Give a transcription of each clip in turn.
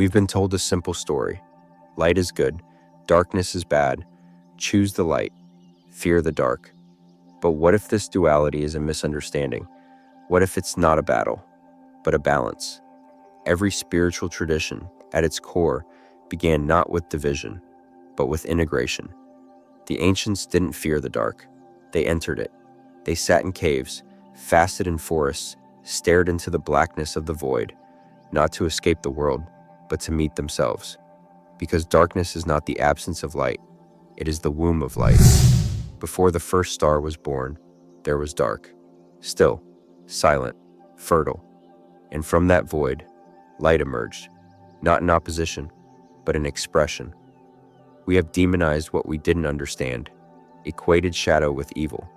We've been told a simple story. Light is good, darkness is bad. Choose the light, fear the dark. But what if this duality is a misunderstanding? What if it's not a battle, but a balance? Every spiritual tradition, at its core, began not with division, but with integration. The ancients didn't fear the dark. They entered it. They sat in caves, fasted in forests, stared into the blackness of the void, not to escape the world, but to meet themselves. Because darkness is not the absence of light, it is the womb of light. Before the first star was born, there was dark, still, silent, fertile. And from that void, light emerged, not in opposition, but in expression. We have demonized what we didn't understand, equated shadow with evil.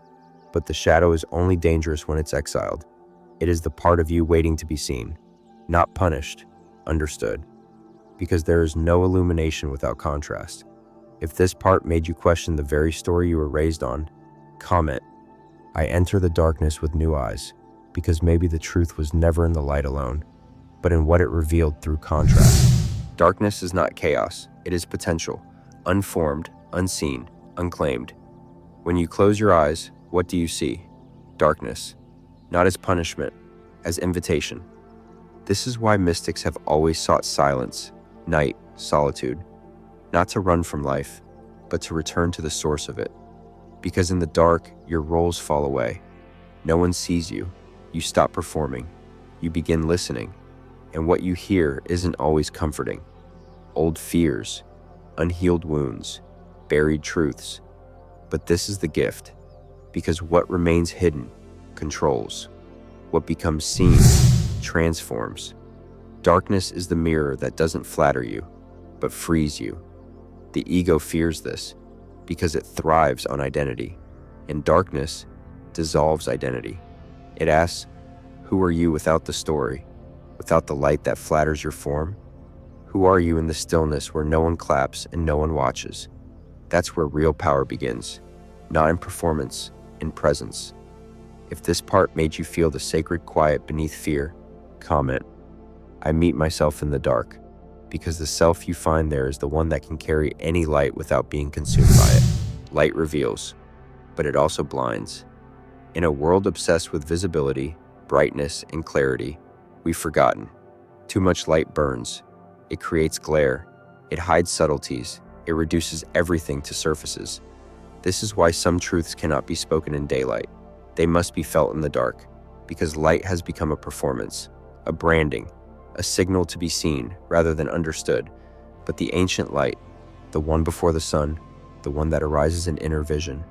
But the shadow is only dangerous when it's exiled. It is the part of you waiting to be seen, not punished, understood. Because there is no illumination without contrast. If this part made you question the very story you were raised on, comment, I enter the darkness with new eyes, because maybe the truth was never in the light alone, but in what it revealed through contrast. Darkness is not chaos, it is potential, unformed, unseen, unclaimed. When you close your eyes, what do you see? Darkness, not as punishment, as invitation. This is why mystics have always sought silence, night, solitude, not to run from life, but to return to the source of it. Because in the dark, your roles fall away. No one sees you. You stop performing. You begin listening. And what you hear isn't always comforting. Old fears, unhealed wounds, buried truths. But this is the gift, because what remains hidden controls. What becomes seen transforms. Darkness is the mirror that doesn't flatter you, but frees you. The ego fears this because it thrives on identity, and darkness dissolves identity. It asks, who are you without the story, without the light that flatters your form? Who are you in the stillness where no one claps and no one watches? That's where real power begins, not in performance, in presence. If this part made you feel the sacred quiet beneath fear, comment, I meet myself in the dark, because the self you find there is the one that can carry any light without being consumed by it. Light reveals, but it also blinds. In a world obsessed with visibility, brightness, and clarity, we've forgotten. Too much light burns. It creates glare. It hides subtleties. It reduces everything to surfaces. This is why some truths cannot be spoken in daylight. They must be felt in the dark, because light has become a performance, a branding, a signal to be seen rather than understood. But the ancient light, the one before the sun, the one that arises in inner vision,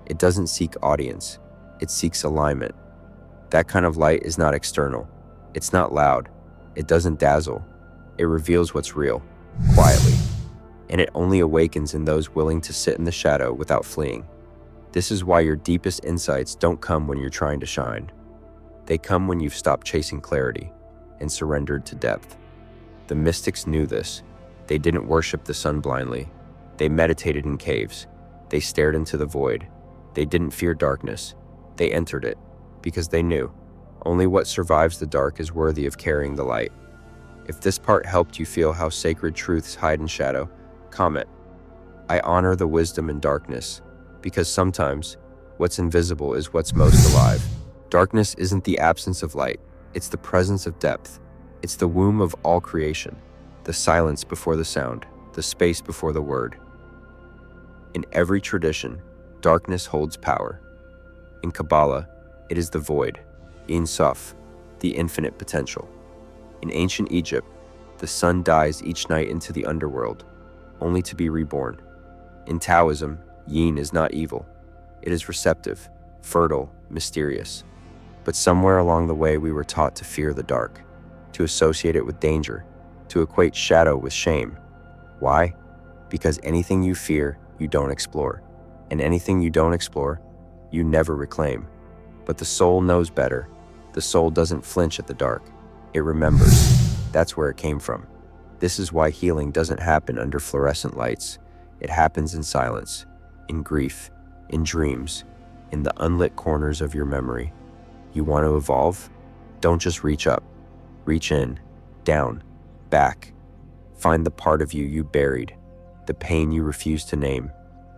it doesn't seek audience, it seeks alignment. That kind of light is not external. It's not loud. It doesn't dazzle. It reveals what's real, quietly. And it only awakens in those willing to sit in the shadow without fleeing. This is why your deepest insights don't come when you're trying to shine. They come when you've stopped chasing clarity and surrendered to depth. The mystics knew this. They didn't worship the sun blindly. They meditated in caves. They stared into the void. They didn't fear darkness. They entered it because they knew only what survives the dark is worthy of carrying the light. If this part helped you feel how sacred truths hide in shadow, comment, I honor the wisdom in darkness, because sometimes what's invisible is what's most alive. Darkness isn't the absence of light. It's the presence of depth. It's the womb of all creation, the silence before the sound, the space before the word. In every tradition, darkness holds power. In Kabbalah, it is the void, Ein Sof, the infinite potential. In ancient Egypt, the sun dies each night into the underworld, only to be reborn. In Taoism, Yin is not evil. It is receptive, fertile, mysterious. But somewhere along the way we were taught to fear the dark, to associate it with danger, to equate shadow with shame. Why? Because anything you fear, you don't explore. And anything you don't explore, you never reclaim. But the soul knows better. The soul doesn't flinch at the dark. It remembers. That's where it came from. This is why healing doesn't happen under fluorescent lights. It happens in silence, in grief, in dreams, in the unlit corners of your memory. You want to evolve? Don't just reach up. Reach in, down, back. Find the part of you buried, the pain you refused to name,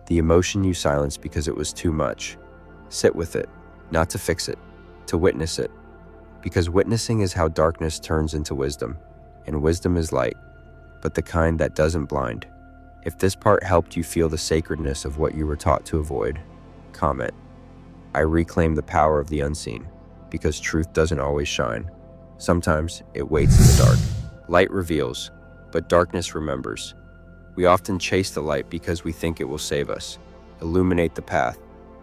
the emotion you silenced because it was too much. Sit with it, not to fix it, to witness it. Because witnessing is how darkness turns into wisdom, and wisdom is light, but the kind that doesn't blind. If this part helped you feel the sacredness of what you were taught to avoid, comment. I reclaim the power of the unseen, because truth doesn't always shine. Sometimes it waits in the dark. Light reveals, but darkness remembers. We often chase the light because we think it will save us, illuminate the path,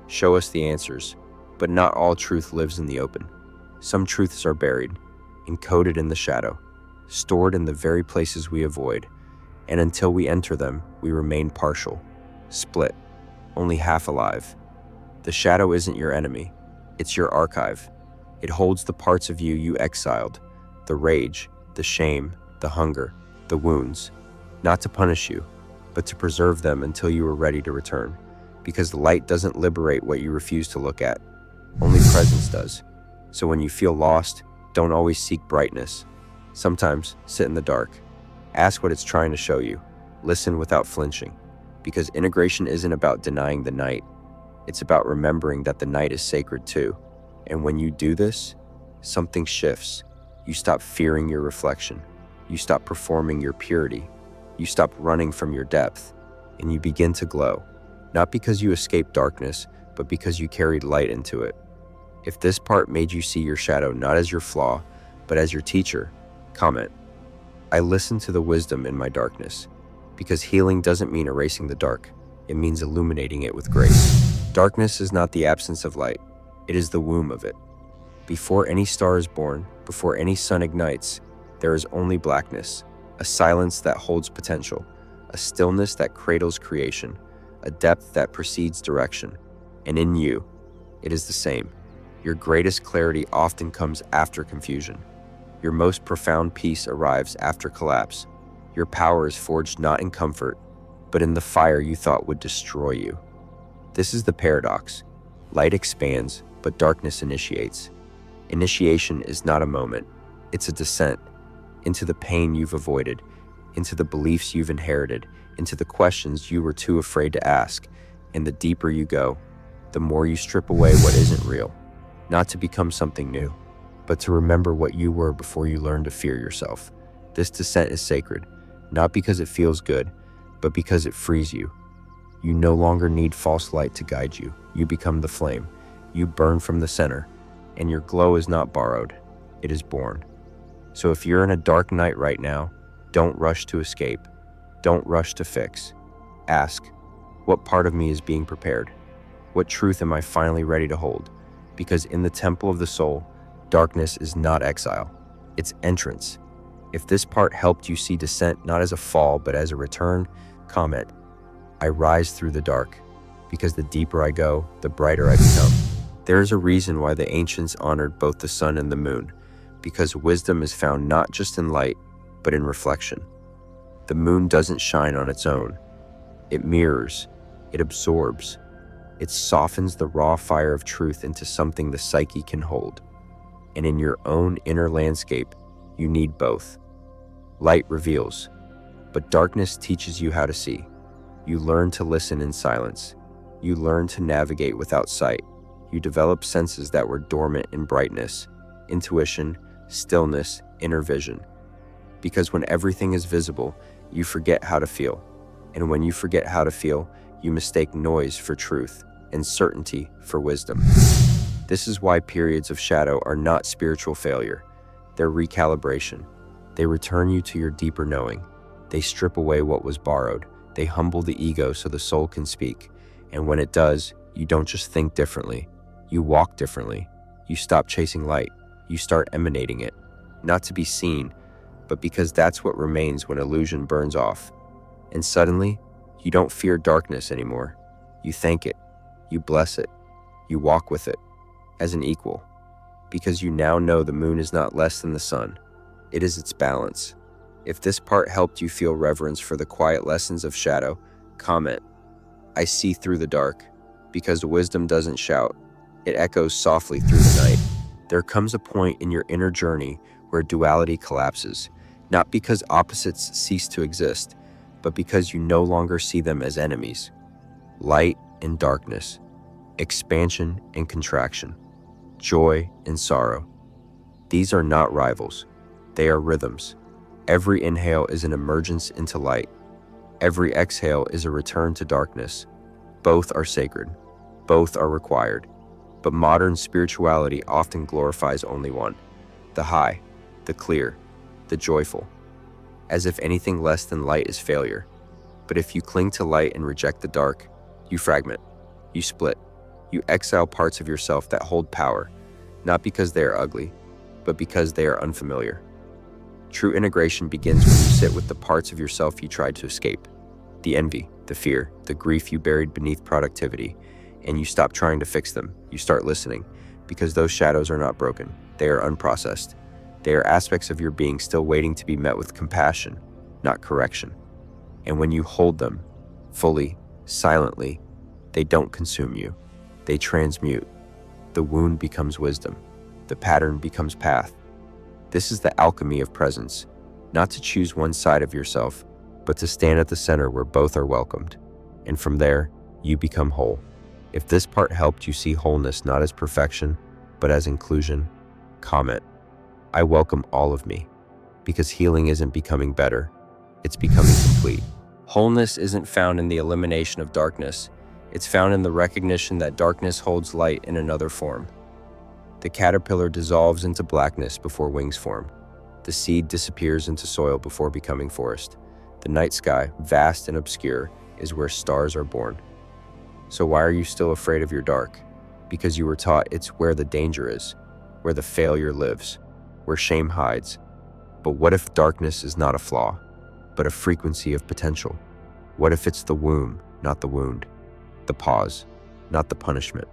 show us the answers, but not all truth lives in the open. Some truths are buried, encoded in the shadow, stored in the very places we avoid, and until we enter them, we remain partial, split, only half alive. The shadow isn't your enemy, it's your archive. It holds the parts of you exiled, the rage, the shame, the hunger, the wounds, not to punish you, but to preserve them until you are ready to return. Because the light doesn't liberate what you refuse to look at, only presence does. So when you feel lost, don't always seek brightness. Sometimes sit in the dark. Ask what it's trying to show you. Listen without flinching. Because integration isn't about denying the night. It's about remembering that the night is sacred too. And when you do this, something shifts. You stop fearing your reflection. You stop performing your purity. You stop running from your depth. And you begin to glow. Not because you escaped darkness, but because you carried light into it. If this part made you see your shadow not as your flaw, but as your teacher, comment. I listen to the wisdom in my darkness, because healing doesn't mean erasing the dark. It means illuminating it with grace. Darkness is not the absence of light. It is the womb of it. Before any star is born, before any sun ignites, there is only blackness, a silence that holds potential, a stillness that cradles creation, a depth that precedes direction. And in you, it is the same. Your greatest clarity often comes after confusion. Your most profound peace arrives after collapse. Your power is forged not in comfort, but in the fire you thought would destroy you. This is the paradox. Light expands, but darkness initiates. Initiation is not a moment. It's a descent into the pain you've avoided, into the beliefs you've inherited, into the questions you were too afraid to ask. And the deeper you go, the more you strip away what isn't real. Not to become something new, but to remember what you were before you learned to fear yourself. This descent is sacred, not because it feels good, but because it frees you. You no longer need false light to guide you. You become the flame. You burn from the center, and your glow is not borrowed, it is born. So if you're in a dark night right now, don't rush to escape. Don't rush to fix. Ask, what part of me is being prepared? What truth am I finally ready to hold? Because in the temple of the soul, darkness is not exile, it's entrance. If this part helped you see descent not as a fall, but as a return, comment, I rise through the dark, because the deeper I go, the brighter I become. There is a reason why the ancients honored both the sun and the moon, because wisdom is found not just in light, but in reflection. The moon doesn't shine on its own. It mirrors, it absorbs, it softens the raw fire of truth into something the psyche can hold. And in your own inner landscape, you need both. Light reveals, but darkness teaches you how to see. You learn to listen in silence. You learn to navigate without sight. You develop senses that were dormant in brightness, intuition, stillness, inner vision. Because when everything is visible, you forget how to feel. And when you forget how to feel, you mistake noise for truth and certainty for wisdom. This is why periods of shadow are not spiritual failure. They're recalibration. They return you to your deeper knowing. They strip away what was borrowed. They humble the ego so the soul can speak. And when it does, you don't just think differently. You walk differently. You stop chasing light. You start emanating it. Not to be seen, but because that's what remains when illusion burns off. And suddenly, you don't fear darkness anymore. You thank it. You bless it. You walk with it as an equal. Because you now know the moon is not less than the sun. It is its balance. If this part helped you feel reverence for the quiet lessons of shadow, comment, I see through the dark. Because wisdom doesn't shout. It echoes softly through the night. There comes a point in your inner journey where duality collapses. Not because opposites cease to exist, but because you no longer see them as enemies. Light and darkness, expansion and contraction, joy and sorrow. These are not rivals. They are rhythms. Every inhale is an emergence into light. Every exhale is a return to darkness. Both are sacred. Both are required. But modern spirituality often glorifies only one: the high, the clear, the joyful, as if anything less than light is failure. But if you cling to light and reject the dark, you fragment, you split, you exile parts of yourself that hold power, not because they are ugly, but because they are unfamiliar. True integration begins when you sit with the parts of yourself you tried to escape, the envy, the fear, the grief you buried beneath productivity, and you stop trying to fix them. You start listening, because those shadows are not broken. They are unprocessed. They are aspects of your being still waiting to be met with compassion, not correction. And when you hold them, fully, silently, they don't consume you. They transmute. The wound becomes wisdom. The pattern becomes path. This is the alchemy of presence, not to choose one side of yourself, but to stand at the center where both are welcomed. And from there, you become whole. If this part helped you see wholeness not as perfection, but as inclusion, comment, "I welcome all of me," because healing isn't becoming better, it's becoming complete. Wholeness isn't found in the elimination of darkness. It's found in the recognition that darkness holds light in another form. The caterpillar dissolves into blackness before wings form. The seed disappears into soil before becoming forest. The night sky, vast and obscure, is where stars are born. So why are you still afraid of your dark? Because you were taught it's where the danger is, where the failure lives, where shame hides. But what if darkness is not a flaw, but a frequency of potential? What if it's the womb, not the wound? The pause, not the punishment?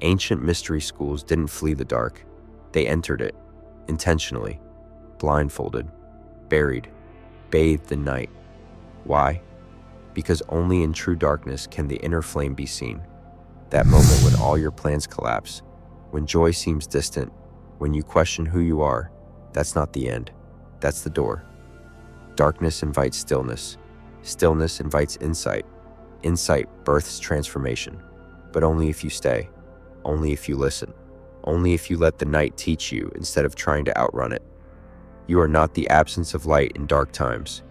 Ancient mystery schools didn't flee the dark. They entered it, intentionally, blindfolded, buried, bathed in night. Why? Because only in true darkness can the inner flame be seen. That moment when all your plans collapse, when joy seems distant, when you question who you are, that's not the end. That's the door. Darkness invites stillness. Stillness invites insight. Insight births transformation. But only if you stay. Only if you listen. Only if you let the night teach you instead of trying to outrun it. You are not the absence of light in dark times.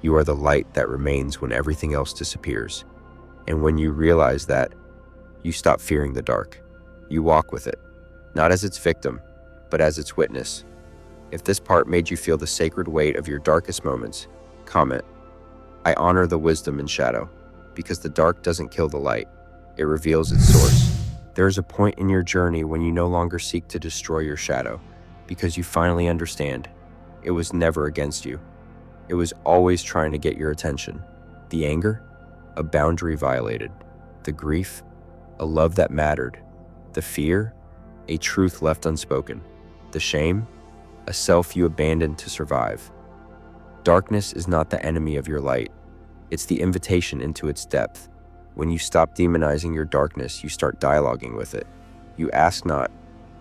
You are the light that remains when everything else disappears. And when you realize that, you stop fearing the dark. You walk with it, not as its victim, but as its witness. If this part made you feel the sacred weight of your darkest moments, comment, "I honor the wisdom in shadow," because the dark doesn't kill the light, it reveals its source. There is a point in your journey when you no longer seek to destroy your shadow, because you finally understand it was never against you. It was always trying to get your attention. The anger? A boundary violated. The grief? A love that mattered. The fear? A truth left unspoken. The shame? A self you abandoned to survive. Darkness is not the enemy of your light. It's the invitation into its depth. When you stop demonizing your darkness, you start dialoguing with it. You ask not,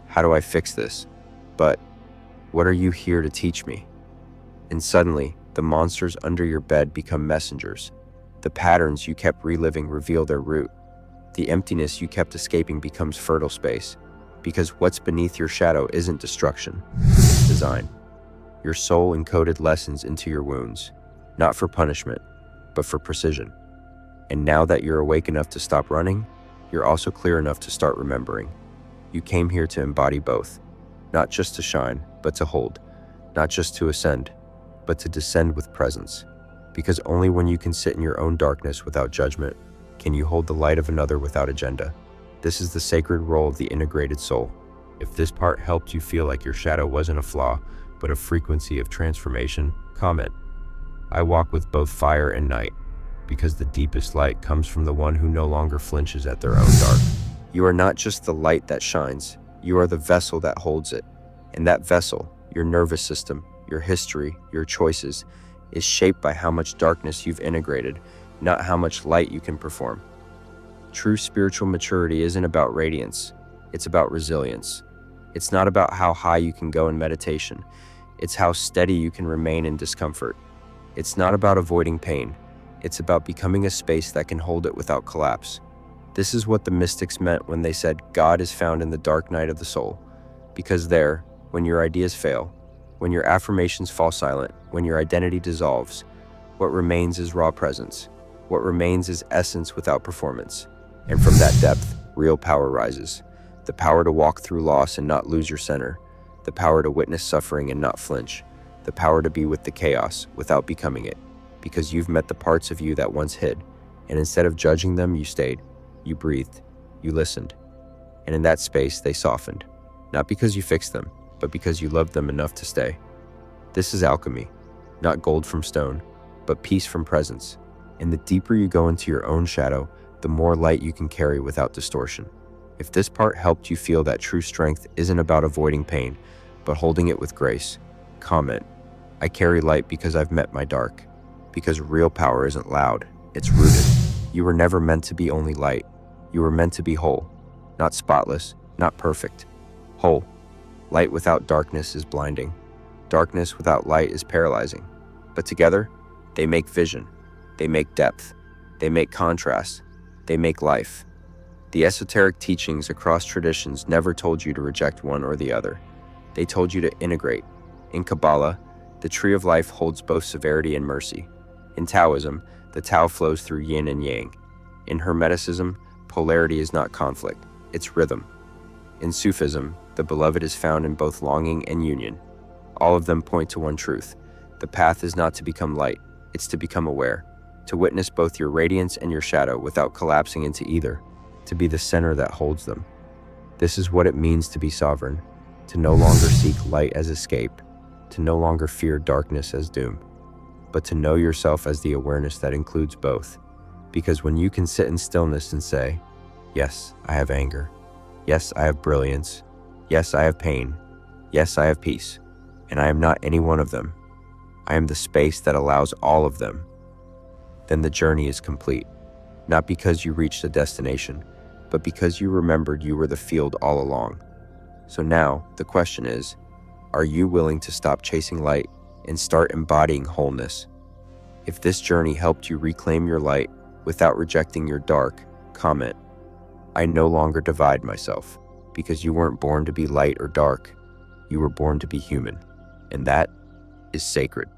"How do I fix this?" but, "What are you here to teach me?" And suddenly, the monsters under your bed become messengers. The patterns you kept reliving reveal their root. The emptiness you kept escaping becomes fertile space, because what's beneath your shadow isn't destruction, it's design. Your soul encoded lessons into your wounds, not for punishment, but for precision. And now that you're awake enough to stop running, you're also clear enough to start remembering. You came here to embody both, not just to shine, but to hold, not just to ascend, but to descend with presence. Because only when you can sit in your own darkness without judgment, can you hold the light of another without agenda. This is the sacred role of the integrated soul. If this part helped you feel like your shadow wasn't a flaw, but a frequency of transformation, comment, "I walk with both fire and night," because the deepest light comes from the one who no longer flinches at their own dark. You are not just the light that shines, you are the vessel that holds it. And that vessel, your nervous system, your history, your choices, is shaped by how much darkness you've integrated, not how much light you can perform. True spiritual maturity isn't about radiance, it's about resilience. It's not about how high you can go in meditation, It's how steady you can remain in discomfort. It's not about avoiding pain. It's about becoming a space that can hold it without collapse. This is what the mystics meant when they said God is found in the dark night of the soul. Because there, when your ideas fail, when your affirmations fall silent, when your identity dissolves, what remains is raw presence. What remains is essence without performance. And from that depth, real power rises. The power to walk through loss and not lose your center. The power to witness suffering and not flinch. The power to be with the chaos without becoming it. Because you've met the parts of you that once hid. And instead of judging them, you stayed. You breathed. You listened. And in that space, they softened. Not because you fixed them, but because you loved them enough to stay. This is alchemy. Not gold from stone, but peace from presence. And the deeper you go into your own shadow, the more light you can carry without distortion. If this part helped you feel that true strength isn't about avoiding pain, but holding it with grace, comment, I carry light because I've met my dark. Because real power isn't loud, it's rooted. You were never meant to be only light. You were meant to be whole. Not spotless, not perfect. Whole. Light without darkness is blinding. Darkness without light is paralyzing. But together, they make vision. They make depth. They make contrast. They make life. The esoteric teachings across traditions never told you to reject one or the other. They told you to integrate. In Kabbalah, the tree of life holds both severity and mercy. In Taoism, the Tao flows through yin and yang. In Hermeticism, polarity is not conflict, it's rhythm. In Sufism, the beloved is found in both longing and union. All of them point to one truth. The path is not to become light, it's to become aware. To witness both your radiance and your shadow without collapsing into either. To be the center that holds them. This is what it means to be sovereign. To no longer seek light as escape. To no longer fear darkness as doom. But to know yourself as the awareness that includes both. Because when you can sit in stillness and say, yes, I have anger. Yes, I have brilliance. Yes, I have pain. Yes, I have peace. And I am not any one of them. I am the space that allows all of them. Then the journey is complete. Not because you reached a destination, but because you remembered you were the field all along. So now, the question is, are you willing to stop chasing light and start embodying wholeness? If this journey helped you reclaim your light without rejecting your dark, comment, I no longer divide myself, because you weren't born to be light or dark. You were born to be human, and that is sacred.